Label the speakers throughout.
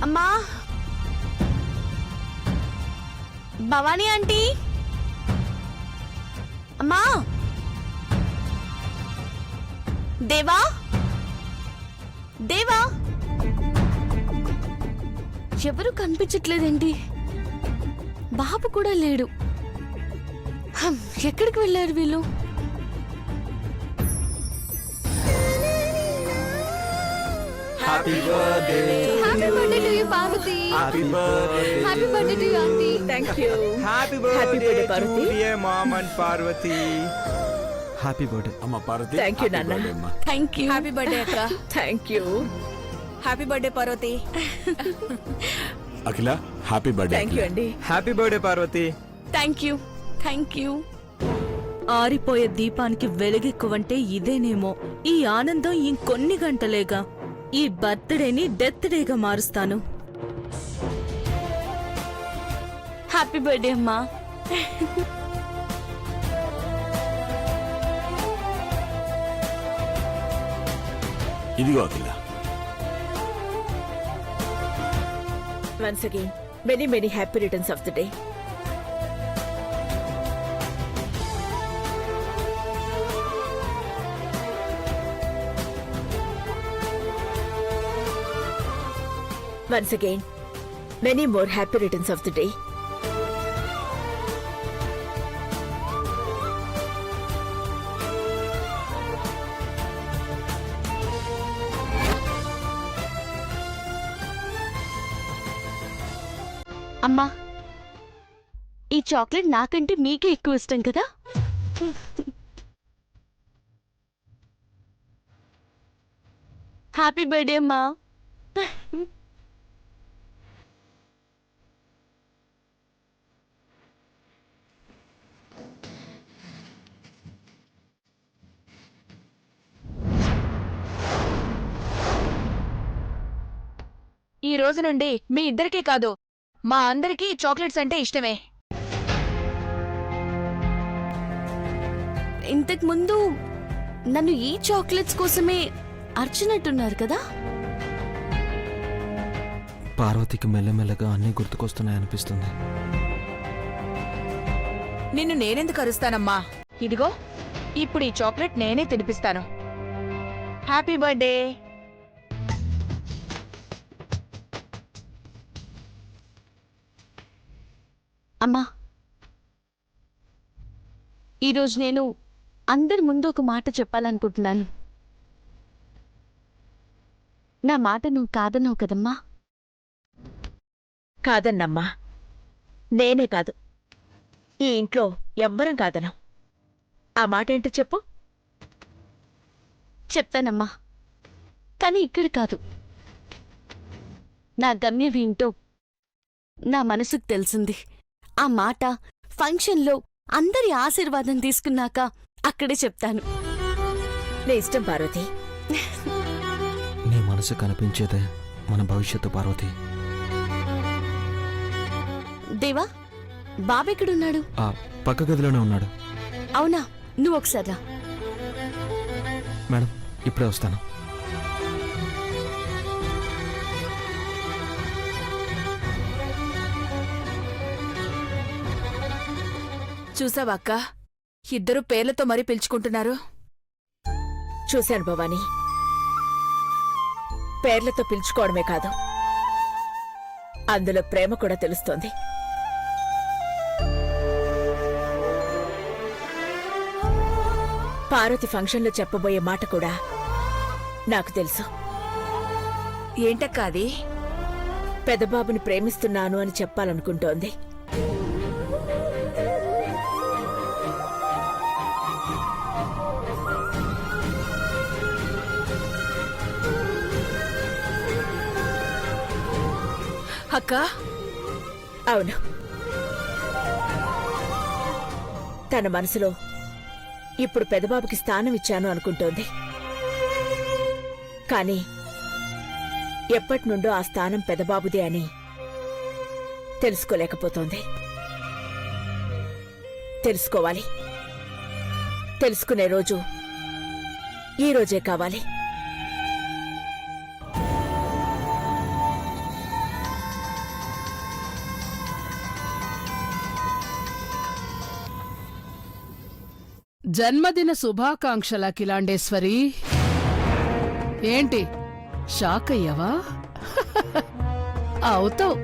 Speaker 1: అమ్మా, భవానీ ఆంటీ, అమ్మా, దేవా, దేవా, ఎవరు కనిపించట్లేదేంటి? బాబు కూడా లేడు. ఎక్కడికి వెళ్ళారు వీళ్ళు?
Speaker 2: Happy birthday
Speaker 3: to you, Parvati.
Speaker 2: Happy birthday
Speaker 3: Happy birthday to you, Auntie.
Speaker 4: Thank you.
Speaker 2: Happy birthday to
Speaker 4: Parvati.
Speaker 2: dear mom and Parvati.
Speaker 5: Happy birthday
Speaker 6: అమ్మ Parvati
Speaker 4: Thank you,
Speaker 6: happy
Speaker 4: Nana.
Speaker 6: birthday అమ్మా.
Speaker 1: Thank you.
Speaker 3: హ్యాపీ బర్త్డే అక్క.
Speaker 4: Thank you.
Speaker 3: Happy birthday Parvati.
Speaker 6: Akhila happy birthday
Speaker 4: Thank you, అండి.
Speaker 2: Happy birthday Parvati.
Speaker 1: Thank you. Thank you.
Speaker 7: ఆరిపోయే దీపానికి వెలుగెక్కువంటే ఇదేనేమో. ఈ ఆనందం ఇంకొన్ని గంటలేగా. ఈ బర్త్డేని డెత్ డేగా మారుస్తాను.
Speaker 1: హ్యాపీ బర్త్డే అమ్మా.
Speaker 6: ఇదిగో అఖిల.
Speaker 4: Once again, many, many happy returns of the day. Once again, many more happy returns of the day.
Speaker 1: అమ్మా, ఈ చాక్లెట్ నాకంటే మీకే ఎక్కువ ఇష్టం కదా? హ్యాపీ బర్త్డే అమ్మా.
Speaker 3: ఈ రోజు నుండి మీ ఇద్దరికే కాదు, మా అందరికీ చాక్లెట్స్ అంటే ఇష్టమే.
Speaker 1: ఇంతకు ముందు నన్ను ఈ చాక్లెట్స్ కోసమే అర్చినట్టున్నారు కదా?
Speaker 5: పార్వతికి మెల్లమెల్లగా అన్నీ గుర్తుకొస్తున్నాయనిపిస్తుంది.
Speaker 3: నిన్ను నేనెందుకు అరుస్తానమ్మా? ఇదిగో ఇప్పుడు ఈ చాక్లెట్ నేనే తినిపిస్తాను. Happy birthday.
Speaker 1: అమ్మా, ఈరోజు నేను అందరి ముందు ఒక మాట చెప్పాలనుకుంటున్నాను. నా మాట నువ్వు కాదన్నావు కదమ్మా?
Speaker 4: కాదన్నమ్మా, నేనే కాదు, ఈ ఇంట్లో ఎవ్వరం కాదనం. ఆ మాట ఏంటో చెప్పు.
Speaker 1: చెప్తానమ్మా, కానీ ఇక్కడ కాదు. నా గమ్యం ఏంటో నా మనసుకు తెలిసింది. ఆ మాట ఫంక్షన్లో అందరి ఆశీర్వాదం తీసుకున్నాక అక్కడే చెప్తాను.
Speaker 4: నీ ఇష్టం పార్వతి.
Speaker 5: నీ మనసు కనిపించేదే మన భవిష్యత్తు పార్వతి.
Speaker 1: దేవా, బాబెక్కడున్నాడు?
Speaker 5: ఆ పక్క గదిలోనే ఉన్నాడు.
Speaker 1: అవునా, నువ్వు ఒకసారి రా.
Speaker 5: మేడం, ఇప్పుడే వస్తాను.
Speaker 3: చూసావాక్క, ఇద్దరు పేర్లతో మరీ పిలుచుకుంటున్నారు.
Speaker 4: చూశాను భవానీ, పేర్లతో పిలుచుకోవడమే కాదు, అందులో ప్రేమ కూడా తెలుస్తోంది. పార్వతి ఫంక్షన్లో చెప్పబోయే మాట కూడా నాకు తెలుసు.
Speaker 3: ఏంటక్క అది?
Speaker 4: పెదబాబుని ప్రేమిస్తున్నాను అని చెప్పాలనుకుంటోంది.
Speaker 3: అక్క,
Speaker 4: అవును, తన మనసులో ఇప్పుడు పెదబాబుకి స్థానం ఇచ్చాను అనుకుంటోంది. కానీ ఎప్పటినుండో ఆ స్థానం పెదబాబుదే అని తెలుసుకోలేకపోతోంది. తెలుసుకోవాలి. తెలుసుకునే రోజు ఈ రోజే కావాలి.
Speaker 8: జన్మదిన శుభాకాంక్షల కిలాండేశ్వరి. ఏంటి షాక్ అయ్యావా? అవుతావు,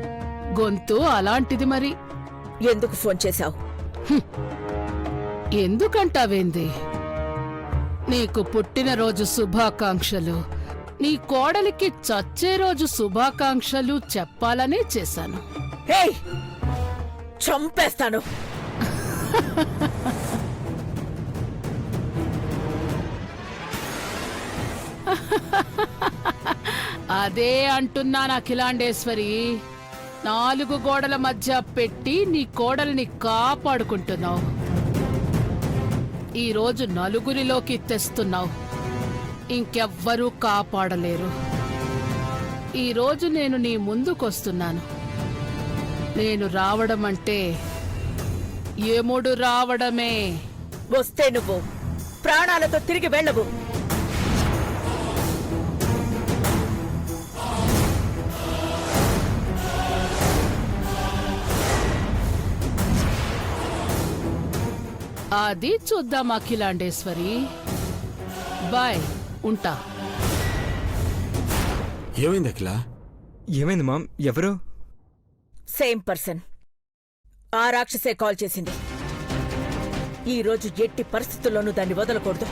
Speaker 8: గొంతు అలాంటిది మరి.
Speaker 4: ఎందుకు ఫోన్ చేశావు?
Speaker 8: ఎందుకంటావేంది? నీకు పుట్టినరోజు శుభాకాంక్షలు, నీ కోడలికి చచ్చే రోజు శుభాకాంక్షలు చెప్పాలనే చేశాను.
Speaker 4: ఏయ్, చంపేస్తాను.
Speaker 8: అదే అంటున్నాను అఖిలాండేశ్వరి. 4 గోడల మధ్య పెట్టి నీ కోడల్ని కాపాడుకుంటున్నావు. ఈరోజు నలుగురిలోకి తెస్తున్నావు, ఇంకెవ్వరూ కాపాడలేరు. ఈరోజు నేను నీ ముందుకొస్తున్నాను. నేను రావడం అంటే యముడు రావడమే.
Speaker 4: వస్తే నువ్వు ప్రాణాలతో తిరిగి వెళ్ళవు.
Speaker 8: అది చూద్దాం అఖిలాండేశ్వరి. బాయ్, ఉంటా.
Speaker 6: ఏమైంది అఖిల?
Speaker 2: ఏమైంది మామ్? ఎవరు?
Speaker 4: Same person. ఆ రాక్షసే కాల్ చేసింది. ఈ రోజు ఎట్టి పరిస్థితుల్లోనూ దాన్ని వదలకూడదు.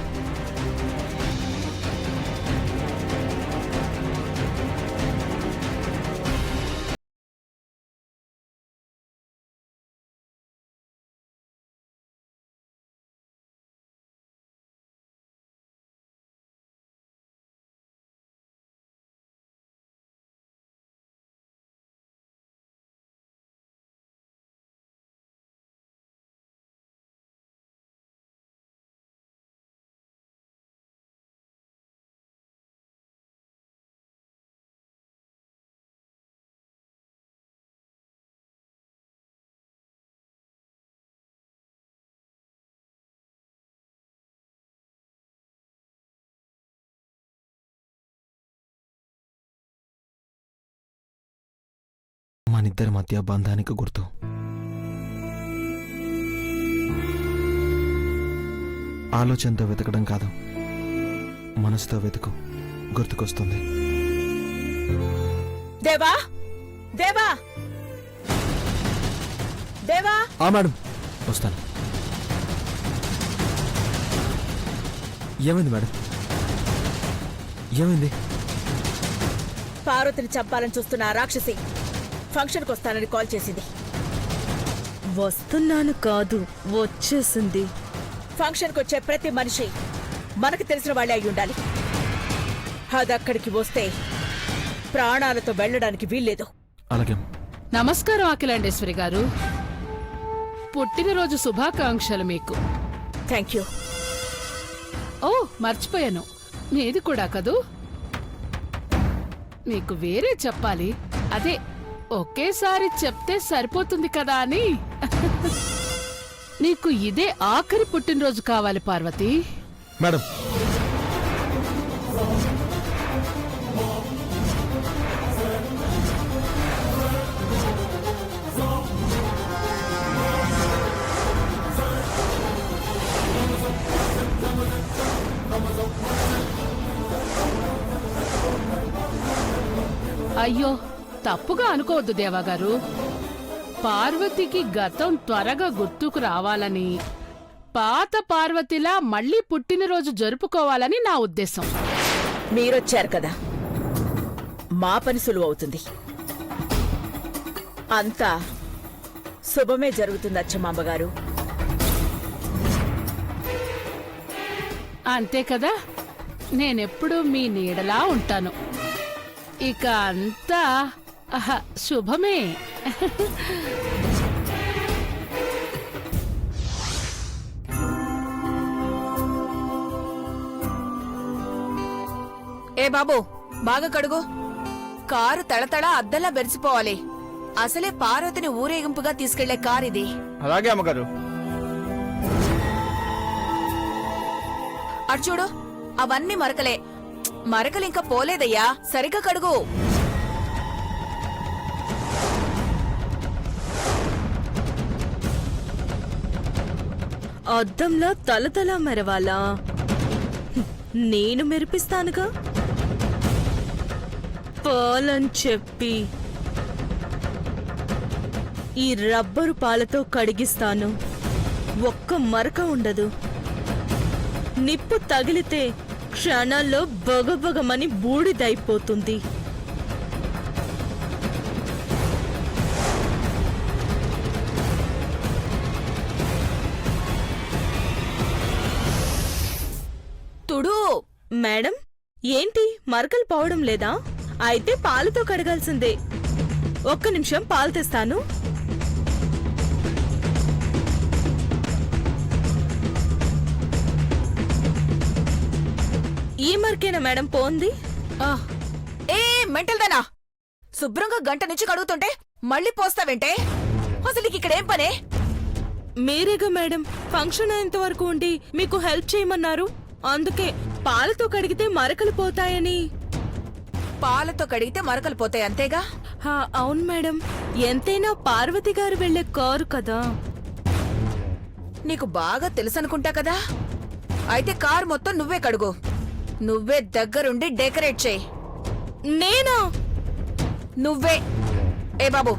Speaker 5: మనిద్దరి మధ్య బంధానికి గుర్తు. ఆలోచనతో వెతకడం కాదు, మనసుతో వెతుకు, గుర్తుకొస్తుంది.
Speaker 4: దేవా, దేవా, దేవా.
Speaker 5: మేడం, వస్తాను. ఏమైంది మేడం? ఏమైంది?
Speaker 4: పార్వతిని చంపాలని చూస్తున్న ఆ రాక్షసి ఫంక్షన్కి వస్తానని కాల్ చేసింది.
Speaker 7: వస్తున్నాను కాదు, వచ్చేసింది.
Speaker 4: ఫంక్షన్కి వచ్చే ప్రతి మనిషి మనకు తెలిసిన వాళ్ళే అయి ఉండాలి. అదక్కడికి వస్తే ప్రాణాలతో వెళ్ళడానికి వీల్లేదు.
Speaker 5: అలాగే.
Speaker 8: నమస్కారం అఖిలాండేశ్వరి గారు. పుట్టినరోజు శుభాకాంక్షలు మీకు.
Speaker 4: Thank you.
Speaker 8: ఓ, మర్చిపోయాను, మీది కూడా కదూ. మీకు వేరే చెప్పాలి, అదే ఒకేసారి చెప్తే సరిపోతుంది కదా అని. నీకు ఇదే ఆఖరి పుట్టినరోజు కావాలి పార్వతి.
Speaker 5: మేడం,
Speaker 8: అయ్యో, తప్పుగా అనుకోవద్దు దేవాగారు. పార్వతికి గతం త్వరగా గుర్తుకు రావాలని, పాత పార్వతిలా మళ్లీ పుట్టినరోజు జరుపుకోవాలని నా ఉద్దేశం.
Speaker 4: మీరొచ్చారు కదా, మా పని సులువవుతుంది. అంతా శుభమే జరుగుతుంది అచ్చమాంబగారు.
Speaker 8: అంతే కదా, నేనెప్పుడు మీ నీడలా ఉంటాను. ఇక అంతా శుభమే.
Speaker 3: ఏ బాబు, బాగా కడుగు. కారు తళతళ అద్దలా బెరిసిపోవాలి. అసలే పార్వతిని ఊరేగింపుగా తీసుకెళ్లే కారిది.
Speaker 2: అలాగే అమ్మగారు.
Speaker 3: అటు చూడు, అవన్నీ మరకలే. మరకలింకా పోలేదయ్యా, సరిగ్గా కడుగు.
Speaker 7: అద్దంలా తలతల మెరవాలా? నేను మెరిపిస్తానుగా. పాలని చెప్పి ఈ రబ్బరు పాలతో కడిగిస్తాను. ఒక్క మరక ఉండదు. నిప్పు తగిలితే క్షణాల్లో బగబగమని బూడిదైపోతుంది.
Speaker 3: తుడు.
Speaker 7: మేడం, ఏంటి మరకలు పోవడం లేదా? అయితే పాలతో కడగాల్సిందే. ఒక్క నిమిషం పాలు తెస్తాను. ఈ మరకేనా మేడం పోంది?
Speaker 3: ఆ, ఏ మెంటల్ దానా, శుభ్రంగా గంట నుంచి కడుగుతుంటే మళ్ళీ పోస్తావేంటే? అసలు నీకు ఇక్కడేం పనే?
Speaker 7: మీరేగా మేడం ఫంక్షన్ అయ్యేంత వరకు ఉండి మీకు హెల్ప్ చేయమన్నారు. అందుకే పాలతో కడిగితే మరకలు పోతాయని.
Speaker 3: పాలతో కడిగితే మరకలు పోతాయి అంతేగా?
Speaker 7: అవును మేడం, ఎంతైనా పార్వతి గారు వెళ్లే కారు కదా.
Speaker 3: నీకు బాగా తెలుసనుకుంటా కదా. అయితే కారు మొత్తం నువ్వే కడుగు, నువ్వే దగ్గరుండి డెకరేట్ చేయి.
Speaker 7: నేనా?
Speaker 3: నువ్వే. ఏ బాబు,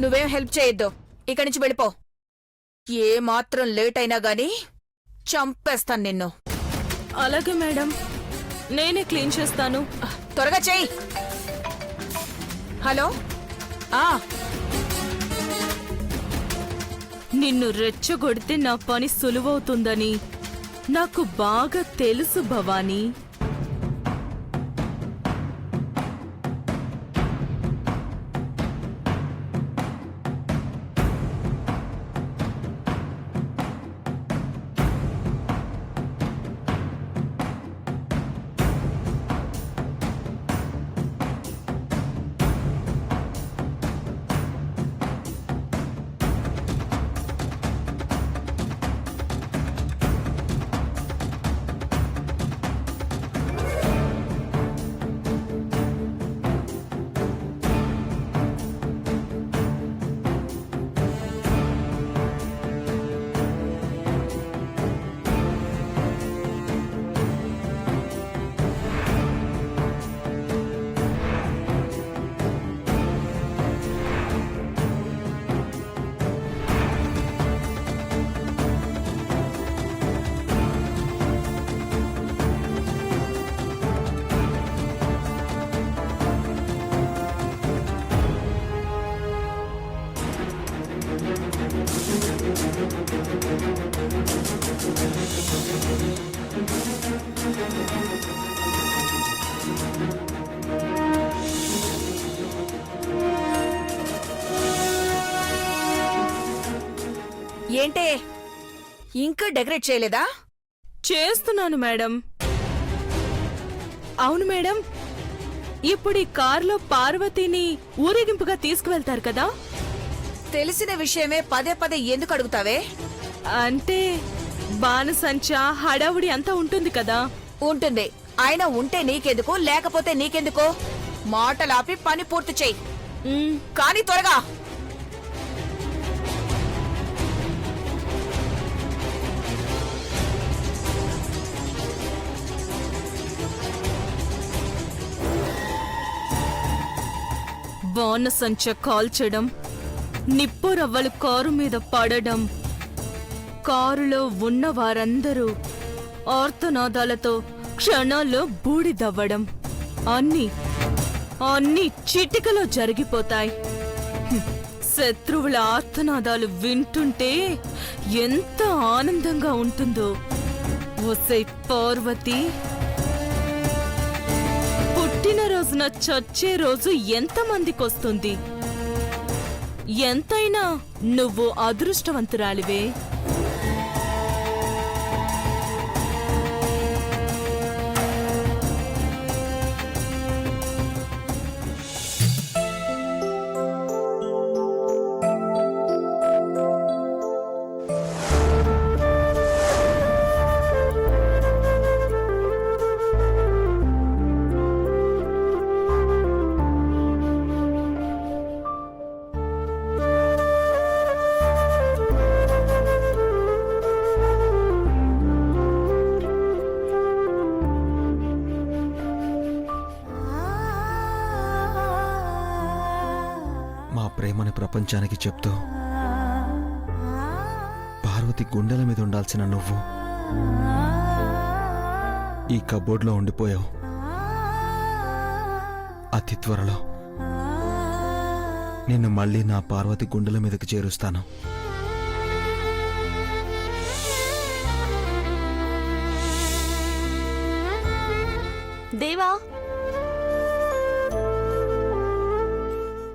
Speaker 3: నువ్వేం హెల్ప్ చేయొద్దు. ఇక్కడి నుంచి వెళ్ళిపో. ఏ మాత్రం లేట్ అయినా గాని చంపేస్తాను నిన్ను.
Speaker 7: అలాగే మేడం, నేనే క్లీన్ చేస్తాను.
Speaker 3: త్వరగా చెయ్యి. హలో.
Speaker 7: నిన్ను రెచ్చగొడితే నా పని సులువవుతుందని నాకు బాగా తెలుసు భవానీ.
Speaker 3: ఏంటే ఇంకా డెకరేట్ చేయలేదా?
Speaker 7: చేస్తున్నాను మేడం. అవును మేడం, ఇప్పుడు ఈ కారులో పార్వతిని ఊరేగింపుగా తీసుకువెళ్తారు కదా.
Speaker 3: తెలిసిన విషయమే పదే పదే ఎందుకు అడుగుతావే?
Speaker 7: అంటే బాణసంచా హడావుడి అంతా ఉంటుంది కదా.
Speaker 3: ఉంటుంది. ఆయన ఉంటే నీకెందుకు, లేకపోతే నీకెందుకు? మాటలాపి పని పూర్తి చెయ్యి. కానీ త్వరగా.
Speaker 7: బాణసంచ కాల్చడం, నిప్పు రవ్వలు కారు మీద పడడం, కారులో ఉన్న వారందరూ ఆర్తనాదాలతో క్షణాల్లో బూడిదవ్వడం, అన్నీ చిటికలో జరిగిపోతాయి. శత్రువుల ఆర్తనాదాలు వింటుంటే ఎంత ఆనందంగా ఉంటుందో. ఒసై పార్వతి, పుట్టినరోజున చచ్చే రోజు ఎంతమందికొస్తుంది? ఎంతైనా నువ్వు అదృష్టవంతురాలివే.
Speaker 5: ప్రేమని ప్రపంచానికి చెప్తూ పార్వతి గుండెల మీద ఉండాల్సిన నువ్వు ఈ కబోర్డ్లో ఉండిపోయావు. అతి త్వరలో నిన్ను మళ్ళీ నా పార్వతి గుండెల మీదకి చేరుస్తాను.
Speaker 1: దేవా,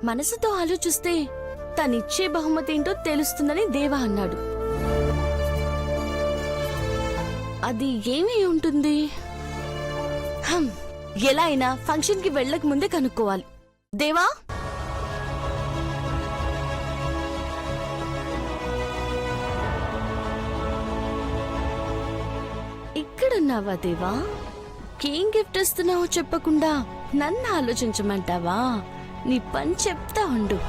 Speaker 1: మనసుతో ఆలోచిస్తే తనిచ్చే బహుమతి ఏంటో తెలుస్తుందని దేవా అన్నాడు. అది ఏమై ఉంటుంది? ఎలా అయినా ఫంక్షన్కి వెళ్ళక ముందే కనుక్కోవాలి. దేవా, ఇక్కడున్నావా దేవా? ఏం గిఫ్ట్ ఇస్తున్నావో చెప్పకుండా నన్ను ఆలోచించమంటావా? నీ పని చెప్తా ఉండు.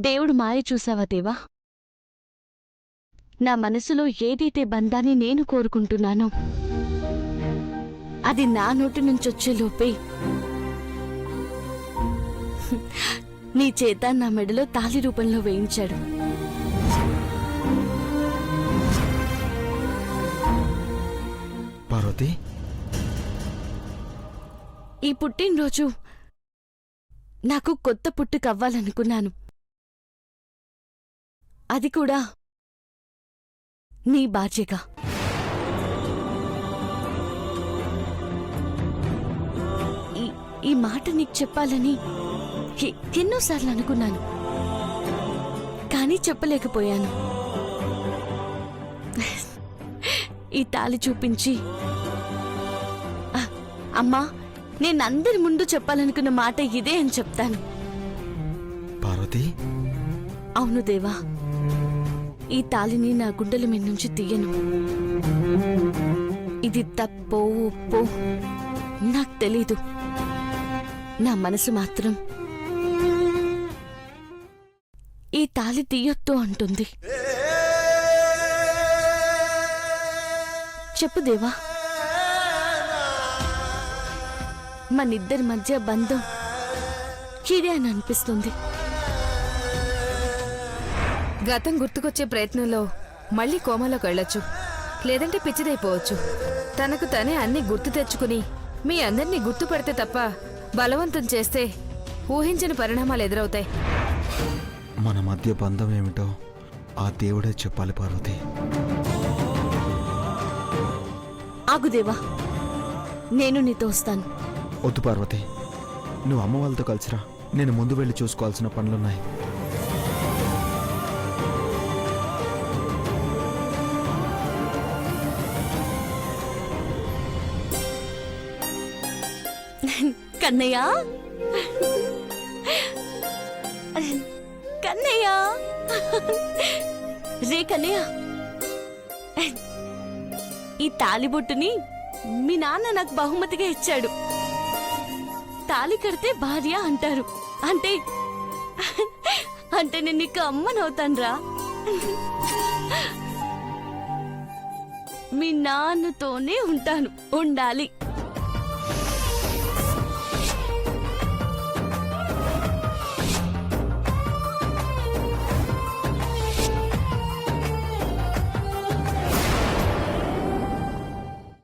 Speaker 1: దేవుడు మాయ చూసావా దేవా? నా మనసులో ఏదైతే బంధాన్ని నేను కోరుకుంటున్నానో అది నా నోటి నుంచొచ్చే లోపే నీ చేత నా మెడలో తాళి రూపంలో వేయించాడు.
Speaker 5: పార్వతి,
Speaker 1: ఈ పుట్టినరోజు నాకు కొత్త పుట్టుకవ్వాలనుకున్నాను. అది కూడా నీ బాధ్యగా. ఈ మాట నీకు చెప్పాలని ఎన్నోసార్లు అనుకున్నాను, కానీ చెప్పలేకపోయాను. ఈ తాళి చూపించి అమ్మా, నేనందరి ముందు చెప్పాలనుకున్న మాట ఇదే అని చెప్తాను.
Speaker 5: పార్వతి,
Speaker 1: అవును దేవా, ఈ తాళిని నా గుండెల మీద నుంచి తీయను. ఇది తప్పో ఒప్పో నాకు తెలీదు. నా మనసు మాత్రం ఈ తాళి తీయొద్దు అంటుంది. చెప్పు దేవా, మనిద్దరి మధ్య బంధం ఇదే అని అనిపిస్తుంది.
Speaker 3: గతం గుర్తుకొచ్చే ప్రయత్నంలో మళ్ళీ కోమాలోకి వెళ్ళొచ్చు, లేదంటే పిచ్చిదైపోవచ్చు. తనకు తనే అన్ని గుర్తు తెచ్చుకుని మీ అందరినీ గుర్తుపడితే తప్ప బలవంతం చేస్తే ఊహించని పరిణామాలు ఎదురవుతాయి.
Speaker 5: మన మధ్య బంధం ఏమిటో ఆ దేవుడే చెప్పాలి పార్వతి.
Speaker 1: ఆగుదేవా, నేను నీతో వస్తాను.
Speaker 5: వద్దు పార్వతి, నువ్వు అమ్మ వాళ్ళతో కలిసిరా. నేను ముందు వెళ్ళి చూసుకోవాల్సిన పనులున్నాయి.
Speaker 1: కన్నయ్య, కన్నయ్య, రే కన్నయ్య, ఈ తాలిబొట్టుని మీ నాన్న నాకు బహుమతిగా ఇచ్చాడు. తాలి కడితే భార్య అంటారు. అంటే అంటే నేను నీకు అమ్మనవుతానురా. మీ నాన్నతోనే ఉంటాను, ఉండాలి.